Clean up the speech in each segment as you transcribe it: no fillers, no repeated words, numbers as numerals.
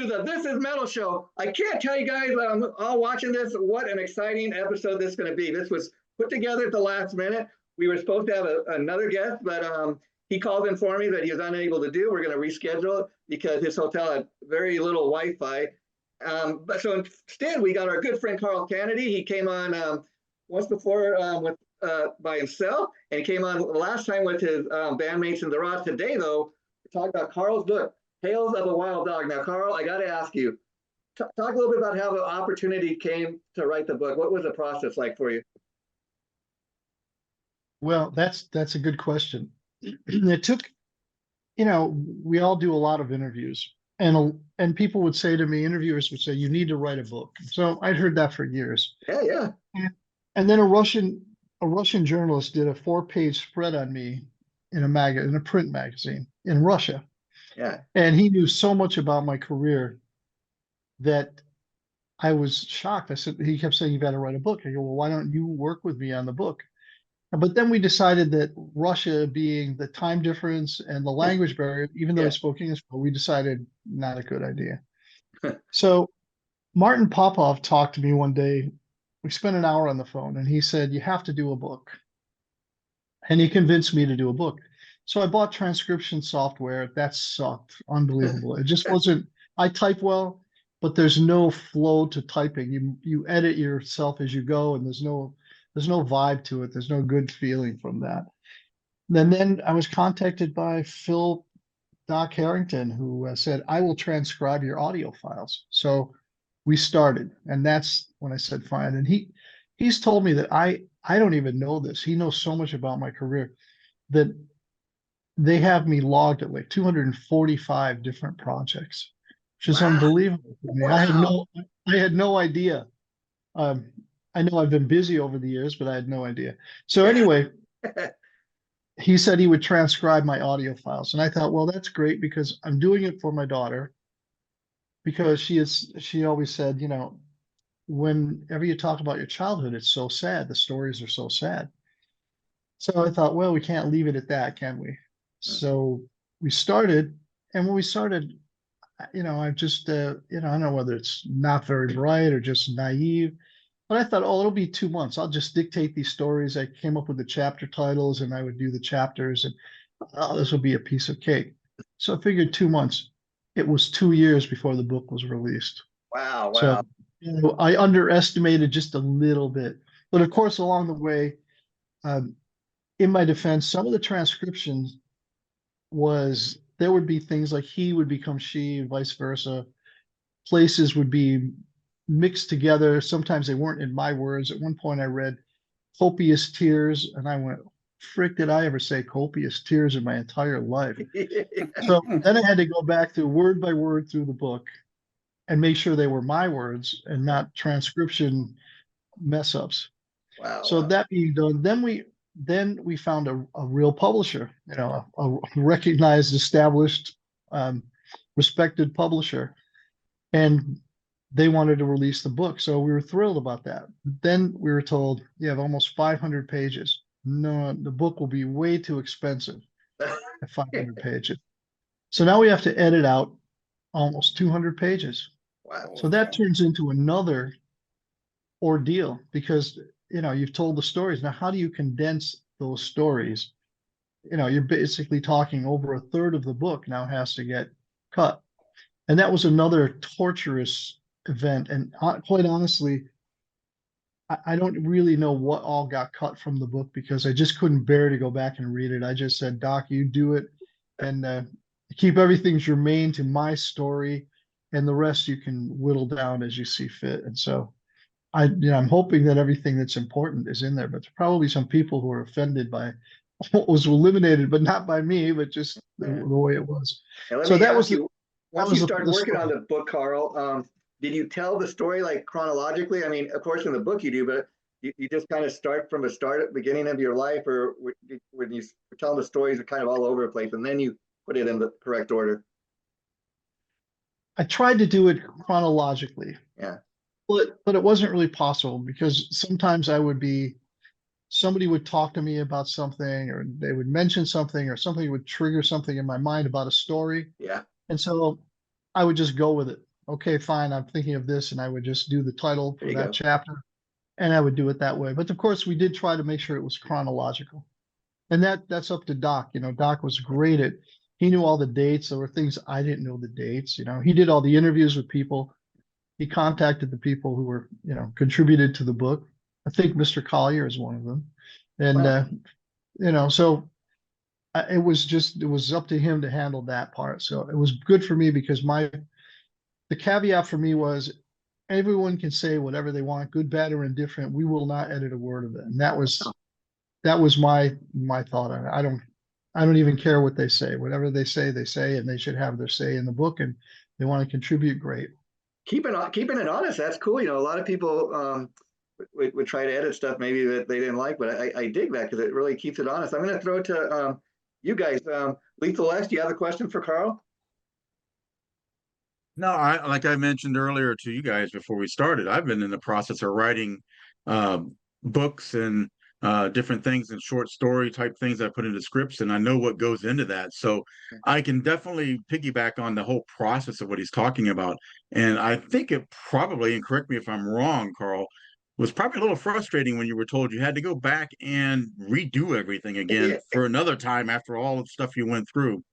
the This Is Metal show. I can't tell you guys, all watching this, what an exciting episode this is going to be. This was put together at the last minute. We were supposed to have another guest, but he called and informed me that he was unable to do. We're going to reschedule it because his hotel had very little Wi-Fi. But so instead, we got our good friend Carl Canedy. He came on once before by himself, and he came on the last time with his bandmates in the Ross. Today, though, we're talking about Carl's book, Tales of a Wild Dog. Now, Carl, I got to ask you, talk a little bit about how the opportunity came to write the book. What was the process like for you? Well, that's a good question. It took, we all do a lot of interviews, and people would say to me, interviewers would say, you need to write a book. So I'd heard that for years. Yeah. And then a Russian journalist did a 4-page spread on me in a print magazine in Russia. Yeah. And he knew so much about my career that I was shocked. He kept saying, you got to write a book. I go, well, why don't you work with me on the book? But then we decided that Russia, being the time difference and the language barrier, even though I spoke English, we decided not a good idea. So Martin Popov talked to me one day. We spent an hour on the phone, and he said, you have to do a book. And he convinced me to do a book. So I bought transcription software. That sucked. Unbelievable. It just wasn't, I type well, but there's no flow to typing. You edit yourself as you go, and there's no vibe to it. There's no good feeling from that. And then I was contacted by Doc Harrington, who said, I will transcribe your audio files. So we started, and that's when I said, fine. And he's told me that I don't even know this. He knows so much about my career that they have me logged at like 245 different projects, which is unbelievable to me. Wow. I had no idea. I know I've been busy over the years, but I had no idea. So anyway, he said he would transcribe my audio files. And I thought, well, that's great because I'm doing it for my daughter, because she always said, whenever you talk about your childhood, it's so sad. The stories are so sad. So I thought, well, we can't leave it at that, can we? So we started, and when we started, I just, I don't know whether it's not very bright or just naive, but I thought, oh, it'll be 2 months. I'll just dictate these stories. I came up with the chapter titles, and I would do the chapters, and this will be a piece of cake. So I figured 2 months. It was 2 years before the book was released. Wow. So I underestimated just a little bit. But of course, along the way, in my defense, some of the transcriptions there would be things like he would become she and vice versa. Places would be mixed together. Sometimes they weren't in my words. At one point I read copious tears, and I went, frick, did I ever say copious tears in my entire life? So then I had to go back through word by word through the book and make sure they were my words and not transcription mess ups. Wow. So that being done, then we found a real publisher, a recognized, established, respected publisher, and they wanted to release the book. So we were thrilled about that. Then we were told, you have almost 500 pages. No, the book will be way too expensive at 500 pages. So now we have to edit out almost 200 pages. Wow. So that turns into another ordeal because, you've told the stories. Now, how do you condense those stories? You're basically talking over a third of the book now has to get cut. And that was another torturous event. And quite honestly, I don't really know what all got cut from the book because I just couldn't bear to go back and read it. I just said, Doc, you do it, and keep everything germane to my story, and the rest you can whittle down as you see fit. And so I'm hoping that everything that's important is in there, but there's probably some people who are offended by what was eliminated, but not by me, but just the way it was. So that was once you started working on the book, Carl, did you tell the story like chronologically? I mean, of course, in the book you do, but you just kind of start from the beginning of your life, or when you tell the stories are kind of all over the place, and then you put it in the correct order? I tried to do it chronologically. Yeah. But it wasn't really possible because sometimes somebody would talk to me about something, or they would mention something, or something would trigger something in my mind about a story. Yeah. And so I would just go with it. okay, fine, I'm thinking of this, and I would just do the title There for you that go. chapter, and I would do it that way. But of course, we did try to make sure it was chronological. And that's up to Doc. You know, Doc was great at, he knew all the dates. There were things I didn't know the dates. You know, he did all the interviews with people. He contacted the people who were, you know, contributed to the book. I think Mr. Collier is one of them. And, Wow. you know, so it was up to him to handle that part. So it was good for me because the caveat for me was everyone can say whatever they want, good, bad, or indifferent. We will not edit a word of it. And that was my thought on it. I don't even care what they say. Whatever they say, and they should have their say in the book. And they want to contribute, great. Keeping it honest, that's cool. You know, a lot of people would try to edit stuff maybe that they didn't like, but I dig that because it really keeps it honest. I'm going to throw it to you guys. Lethal X, do you have a question for Carl? No, like I mentioned earlier to you guys before we started, I've been in the process of writing uh, books and different things and short story type things I put into scripts, and I know what goes into that. So I can definitely piggyback on the whole process of what he's talking about. And I think it probably, and correct me if I'm wrong, Carl, was probably a little frustrating when you were told you had to go back and redo everything again Yeah. for another time after all the stuff you went through.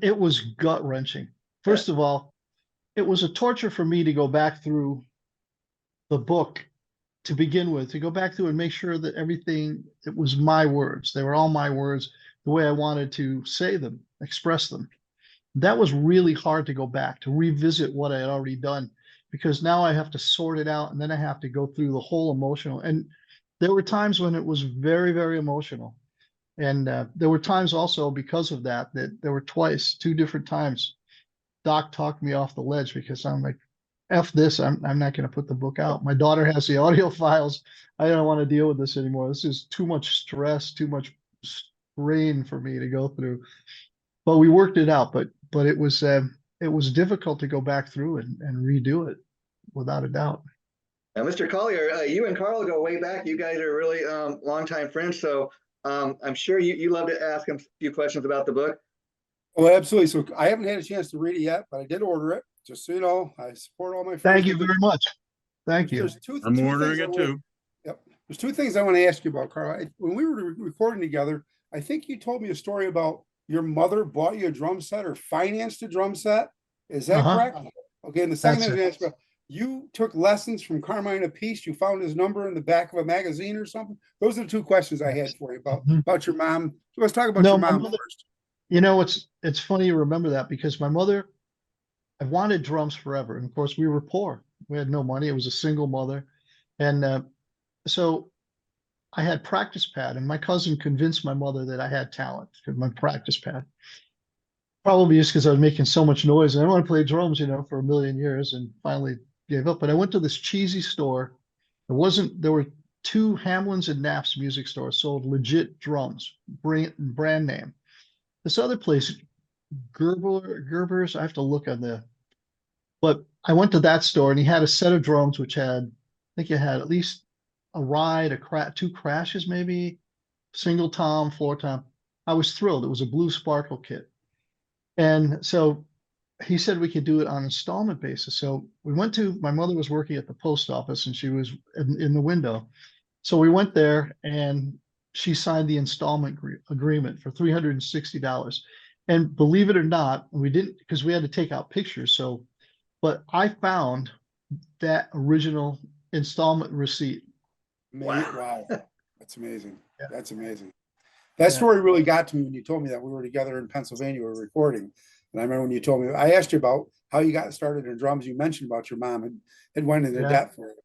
It was gut wrenching. First of all, it was a torture for me to go back through the book to begin with, to go back through and make sure that everything, it was my words. They were all my words, the way I wanted to say them, express them. That was really hard to go back, to revisit what I had already done, because now I have to sort it out and then I have to go through the whole emotional. And there were times when it was very, very emotional. And there were times also because of that, there were two different times, Doc talked me off the ledge because I'm like, F this, I'm not going to put the book out. My daughter has the audio files. I don't want to deal with this anymore. This is too much stress, too much strain for me to go through. But we worked it out. But it was difficult to go back through and redo it, without a doubt. Now, Mr. Collier, you and Carl go way back. You guys are really longtime friends, so I'm sure you love to ask him a few questions about the book. Oh, absolutely. So I haven't had a chance to read it yet, but I did order it. Just so you know, I support all my friends. Thank you very much. Thank you. There's two I'm things ordering I it want. too. Yep. There's two things I want to ask you about, Carl. When we were recording together, I think you told me a story about your mother bought you a drum set or financed a drum set. Is that correct? Okay. And the second thing I was going to ask about, you took lessons from Carmine Appice. You found his number in the back of a magazine or something. Those are the two questions I had for you about your mom. So let's talk about No, your my mom mother, first. you know, it's funny you remember that because my mother, I wanted drums forever. And of course, we were poor. We had no money. It was a single mother. And so I had practice pad, and my cousin convinced my mother that I had talent with my practice pad. Probably just because I was making so much noise and I want to play drums, you know, for a million years, and finally gave up. But I went to this cheesy store. There were two Hamlin's and Knapp's music stores sold legit drums, brand name. This other place, Gerber's, I have to look on but I went to that store and he had a set of drums which had, I think it had at least a ride, two crashes maybe, single tom, floor tom. I was thrilled. It was a blue sparkle kit. And so he said we could do it on installment basis. So my mother was working at the post office and she was in the window. So we went there and she signed the installment agreement for $360. And believe it or not, we didn't, because we had to take out pictures. But I found that original installment receipt. Wow. That's amazing. Yeah. That's amazing. That story really got to me when you told me that we were together in Pennsylvania, we were recording. And I remember when you told me, I asked you about how you got started in drums. You mentioned about your mom and went into depth for it.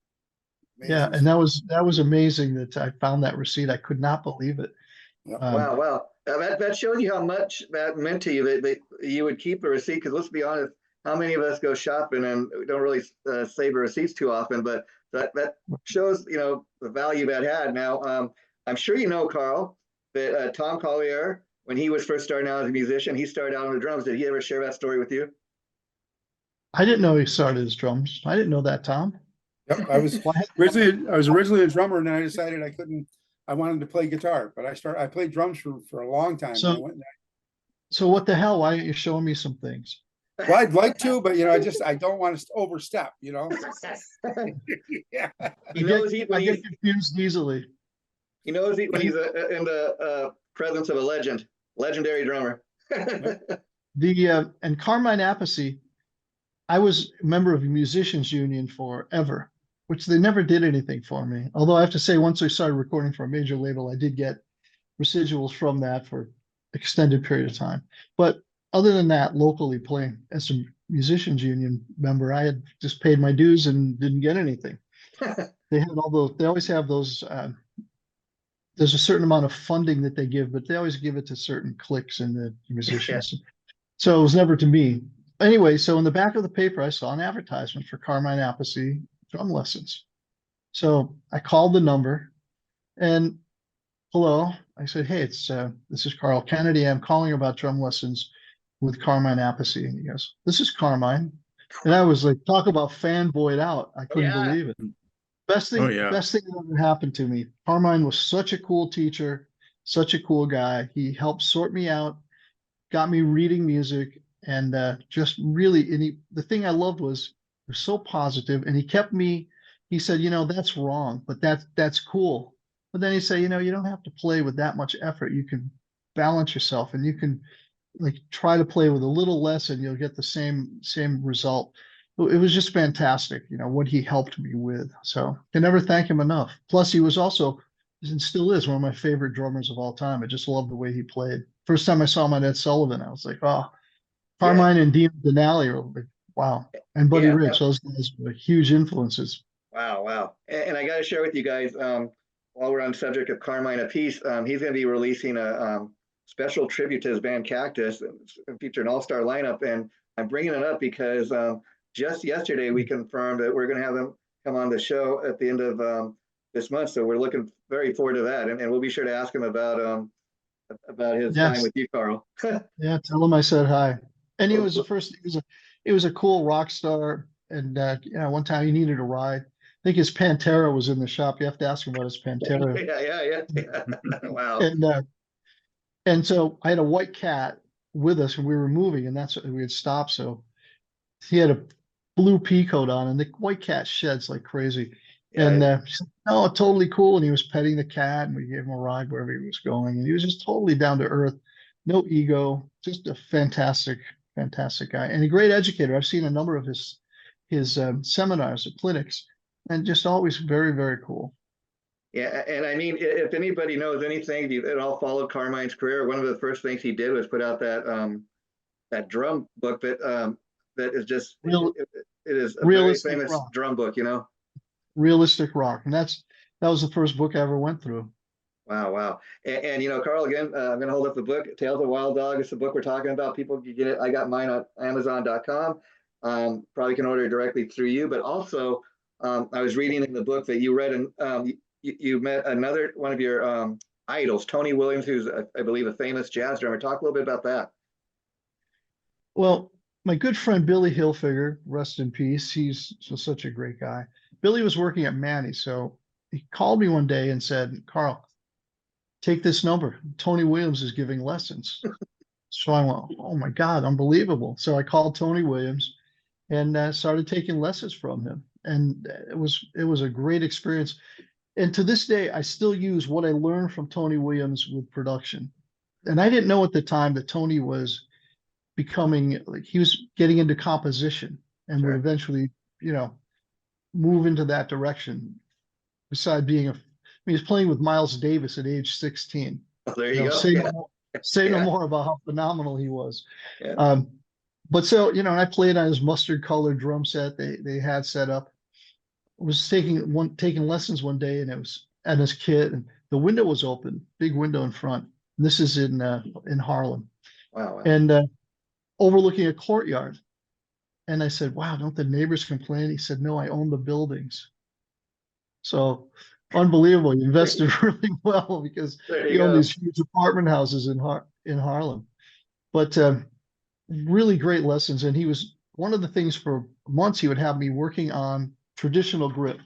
Amazing. Yeah, and that was amazing that I found that receipt. I could not believe it. Yep. Wow. That shows you how much that meant to you that you would keep a receipt. Because let's be honest, how many of us go shopping and we don't really save our receipts too often? But that shows, you know, the value that had. Now, I'm sure you know, Carl, that Tom Collier, when he was first starting out as a musician, he started out on the drums. Did he ever share that story with you? I didn't know he started his drums. I didn't know that, Tom. Yep. I was originally a drummer, and then I decided I wanted to play guitar, but I played drums for a long time. So what the hell? Why aren't you showing me some things? Well, I'd like to, but I don't want to overstep, Yeah. He knows I get confused easily. he knows when he's in the presence of a legendary drummer. And Carmine Appice, I was a member of a musicians union forever, which they never did anything for me. Although I have to say, once I started recording for a major label, I did get residuals from that for extended period of time. But other than that, locally playing as a musicians union member, I had just paid my dues and didn't get anything. They had they always have those, there's a certain amount of funding that they give, but they always give it to certain cliques in the musicians. Yeah. So it was never to me. Anyway, so in the back of the paper, I saw an advertisement for Carmine Appice drum lessons. So I called the number and hello, I said, hey, this is Carl Canedy. I'm calling about drum lessons with Carmine Appice. And he goes, this is Carmine. And I was like, talk about fanboyed out. I couldn't believe it. Best thing that ever happened to me. Carmine was such a cool teacher, such a cool guy. He helped sort me out, got me reading music, and just really, and the thing I loved was he was so positive, and he kept me. He said, that's wrong, but that's cool. But then he said, you don't have to play with that much effort. You can balance yourself, and you can like try to play with a little less, and you'll get the same result. It was just fantastic, what he helped me with. So I can never thank him enough. Plus, he was also, and still is, one of my favorite drummers of all time. I just love the way he played. First time I saw him on Ed Sullivan, I was like, oh, Carmine and Dean Denali are like, wow. And Buddy Rich, those guys were huge influences. Wow. And I got to share with you guys, while we're on the subject of Carmine Appice, he's going to be releasing a special tribute to his band Cactus, featuring an all-star lineup. And I'm bringing it up because just yesterday we confirmed that we're going to have him come on the show at the end of this month. So we're looking very forward to that. And we'll be sure to ask him about his time with you, Carl. Yeah, tell him I said hi. And he was the first, he was a cool rock star. And one time he needed a ride. I think his Pantera was in the shop. You have to ask him about his Pantera. Yeah. Wow. And so I had a white cat with us and we were moving, and that's what we had stopped. So he had a blue pea coat on, and the white cat sheds like crazy. Yeah, and she said, no, totally cool. And he was petting the cat, and we gave him a ride wherever he was going. And he was just totally down to earth, no ego, just a fantastic guy, and a great educator. I've seen a number of his seminars at clinics, and just always very, very cool. Yeah, and I mean, if anybody knows anything, it all followed Carmine's career. One of the first things he did was put out that drum book that is just it is a very famous drum book, Realistic Rock, and that was the first book I ever went through. Wow. And Carl, again, I'm going to hold up the book, Tales of Wild Dog. It's the book we're talking about. People can get it. I got mine on Amazon.com. Probably can order it directly through you, but also I was reading in the book that you read, and you met another one of your idols, Tony Williams, who's I believe a famous jazz drummer. Talk a little bit about that. Well, my good friend Billy Hilfiger, rest in peace. He's such a great guy. Billy was working at Manny, so he called me one day and said, Carl, take this number. Tony Williams is giving lessons. So I went, oh my God, unbelievable. So I called Tony Williams and started taking lessons from him. And it was a great experience. And to this day, I still use what I learned from Tony Williams with production. And I didn't know at the time that Tony was becoming, like, he was getting into composition and would eventually, move into that direction. Besides being he was playing with Miles Davis at age 16. Oh, there you go. Say no more about how phenomenal he was. Yeah. But so, I played on his mustard colored drum set they had set up. I was taking lessons one day, and it was at his kit, and the window was open, big window in front. And this is in Harlem. Wow. And overlooking a courtyard. And I said, wow, don't the neighbors complain? He said, no, I own the buildings. So unbelievable. He invested really well because he owned these huge apartment houses in Harlem. But really great lessons. And he was, one of the things for months, he would have me working on traditional grip,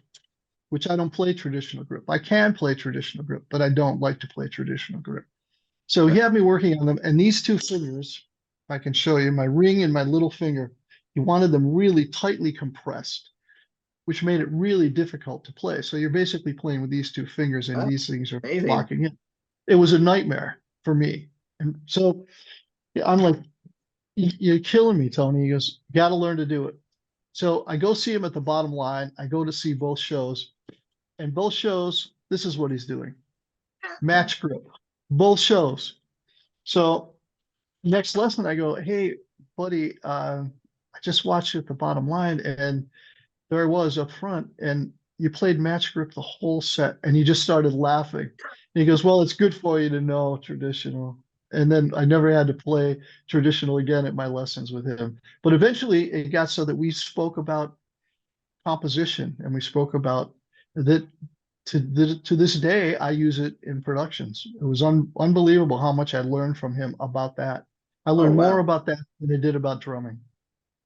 which I don't play traditional grip. I can play traditional grip, but I don't like to play traditional grip. So he had me working on them. And these two fingers I can show you my ring and my little finger. He wanted them really tightly compressed, which made it really difficult to play. So you're basically playing with these two fingers and Oh, these things are amazing. locking in. It was a nightmare for me. And so yeah, I'm like, you're killing me, Tony. He goes, got to learn to do it. So I go see him at the bottom line. I go to see both shows, and both shows, this is what he's doing. Match grip, both shows. So next lesson, I go, hey, buddy, I just watched you at the bottom line, and there I was up front, and you played match grip the whole set, and he just started laughing. And he goes, well, it's good for you to know traditional. And then I never had to play traditional again at my lessons with him. But eventually it got so that we spoke about composition, and we spoke about that. To this day, I use it in productions. It was unbelievable how much I learned from him about that. I Oh, learned more wow. about that than I did about drumming.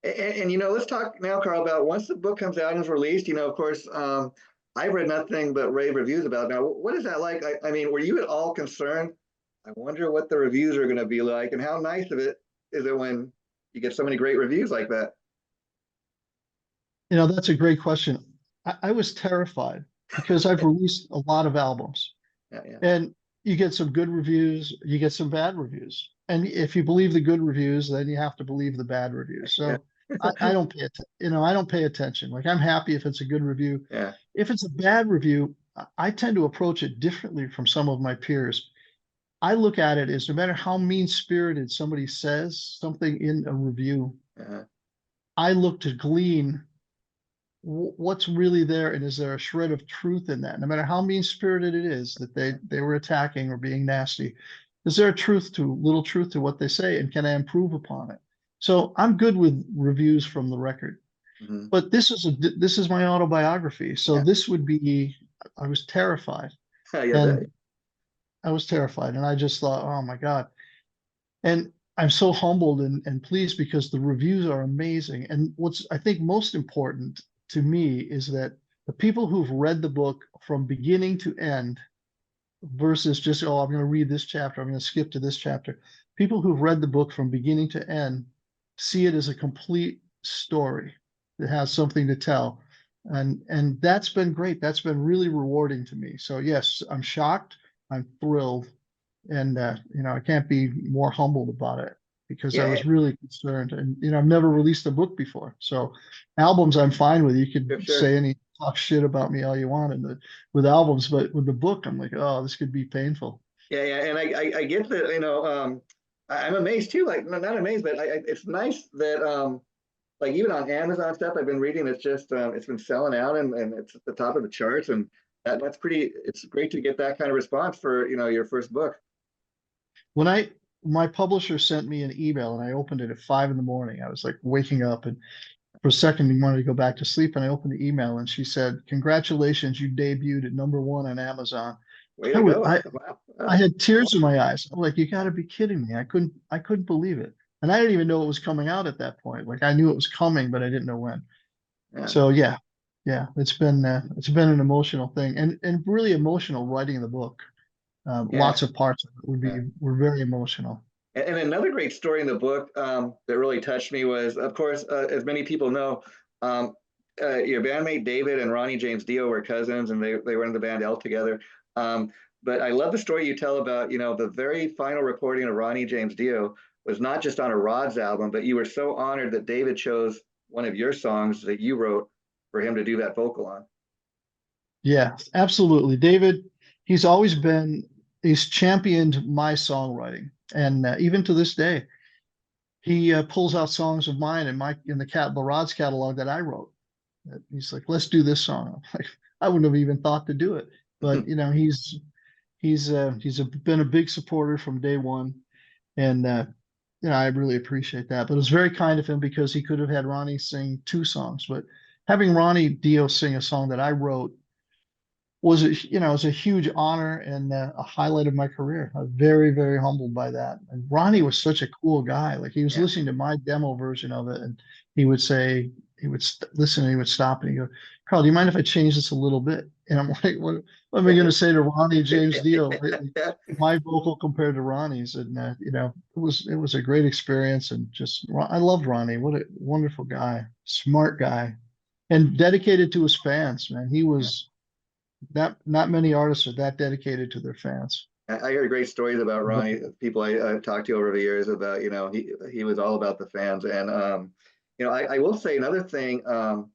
And let's talk now, Carl, about once the book comes out and is released. Of course, I've read nothing but rave reviews about it. Now. What is that like? I mean, were you at all concerned? I wonder what the reviews are going to be like, and how nice of it is it when you get so many great reviews like that? That's a great question. I was terrified because I've released a lot of albums, Yeah, yeah, and you get some good reviews, you get some bad reviews. And if you believe the good reviews, then you have to believe the bad reviews. yeah, So I don't I don't pay attention. Like, I'm happy if it's a good review. yeah. If it's a bad review, I tend to approach it differently from some of my peers. I look at it as no matter how mean-spirited somebody says something in a review, Uh-huh. I look to glean what's really there, and is there a shred of truth in that? No matter how mean-spirited it is that they were attacking or being nasty, is there a little truth to what they say, and can I improve upon it? So I'm good with reviews from the record, Mhm. but this is my autobiography. So Yeah. this would be, I was terrified, Yeah, and I was terrified, and I just thought, oh my God. And I'm so humbled and pleased because the reviews are amazing. And what's, I think, most important to me is that the people who've read the book from beginning to end versus just, oh, I'm going to read this chapter, I'm going to skip to this chapter. People who've read the book from beginning to end see it as a complete story that has something to tell. And that's been great. That's been really rewarding to me. So yes, I'm shocked, I'm thrilled, and I can't be more humbled about it because I yeah, was really concerned. And I've never released a book before, so albums I'm fine with. You could sure. talk shit about me all you want with albums, but with the book, I'm like, oh, this could be painful. Yeah, yeah, and I get that. I'm amazed too. Like, not amazed, but it's nice that like even on Amazon stuff I've been reading, it's just it's been selling out, and it's at the top of the charts, and that's pretty. It's great to get that kind of response for your first book. When my publisher sent me an email and I opened it at 5 in the morning, I was like waking up, and for a second he wanted to go back to sleep, and I opened the email and she said, congratulations, you debuted at #1 on Amazon. Way I to was go! I Wow. I had tears in my eyes. I'm like, you got to be kidding me. I couldn't believe it. And I didn't even know it was coming out at that point. Like, I knew it was coming, but I didn't know when. Yeah, So yeah, it's been an emotional thing, and really emotional writing the book. yeah, Lots of parts of it yeah. were very emotional. And another great story in the book that really touched me was, of course, as many people know, um, your bandmate David and Ronnie James Dio were cousins, and they were in the band L together. Um, but I love the story you tell about, the very final recording of Ronnie James Dio was not just on a Rod's album, but you were so honored that David chose one of your songs that you wrote for him to do that vocal on. Yeah, absolutely. David, he's always he's championed my songwriting, and even to this day, he pulls out songs of mine in the Rod's catalog that I wrote. He's like, let's do this song. I'm like, I wouldn't have even thought to do it, but been a big supporter from day one, and I really appreciate that. But it was very kind of him because he could have had Ronnie sing two songs, but having Ronnie Dio sing a song that I wrote was a huge honor and a highlight of my career. I'm very, very humbled by that. And Ronnie was such a cool guy. Like, he was Yeah, listening to my demo version of it, and he would say, he would listen and he would stop and he go, Carl, do you mind if I change this a little bit? And I'm like, what am I going to say to Ronnie James Dio? My vocal compared to Ronnie's, and it was a great experience, and just I loved Ronnie. What a wonderful guy, smart guy, and dedicated to his fans. Man, he was not many artists are that dedicated to their fans. I heard great stories about Ronnie. People I talked to over the years about, he was all about the fans. And I will say another thing that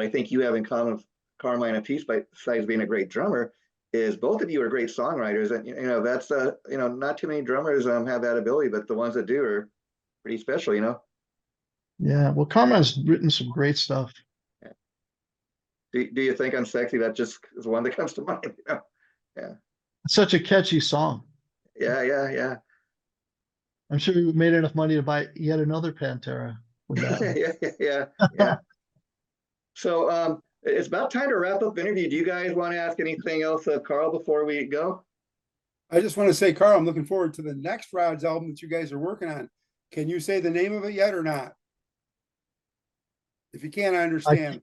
I think you have in common with Carmine and Peace, besides being a great drummer, is both of you are great songwriters. And that's not too many drummers have that ability, but the ones that do are pretty special. Yeah, well, Carmine's written some great stuff. Do you think I'm sexy? That just is one that comes to mind. Yeah. It's such a catchy song. Yeah. I'm sure we made enough money to buy yet another Pantera with that. Yeah. So it's about time to wrap up the interview. Do you guys want to ask anything else of Carl before we go? I just want to say, Carl, I'm looking forward to the next Rod's album that you guys are working on. Can you say the name of it yet or not? If you can't, I understand.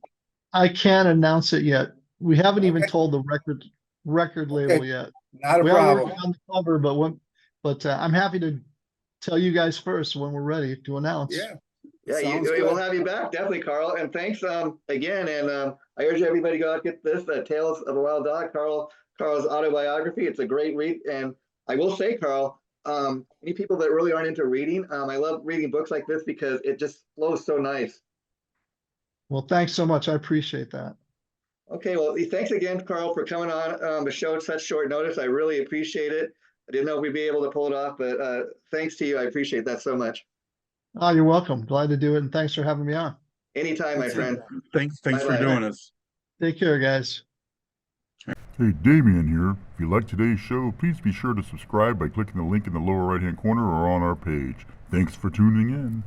I can't announce it yet. We haven't even told the record label yet. Not a we are problem. working on the cover, but I'm happy to tell you guys first when we're ready to announce. Yeah, we'll have you back, definitely, Carl. And thanks again. And I urge everybody to go out and get this, Tales of a Wild Dog, Carl's autobiography. It's a great read. And I will say, Carl, any people that really aren't into reading, I love reading books like this because it just flows so nice. Well, thanks so much. I appreciate that. Okay, well, thanks again, Carl, for coming on the show at such short notice. I really appreciate it. I didn't know if we'd be able to pull it off, but thanks to you. I appreciate that so much. Oh, you're welcome. Glad to do it. And thanks for having me on. Anytime, my friend. Thanks for doing this. Take care, guys. Hey, Damien here. If you like today's show, please be sure to subscribe by clicking the link in the lower right-hand corner or on our page. Thanks for tuning in.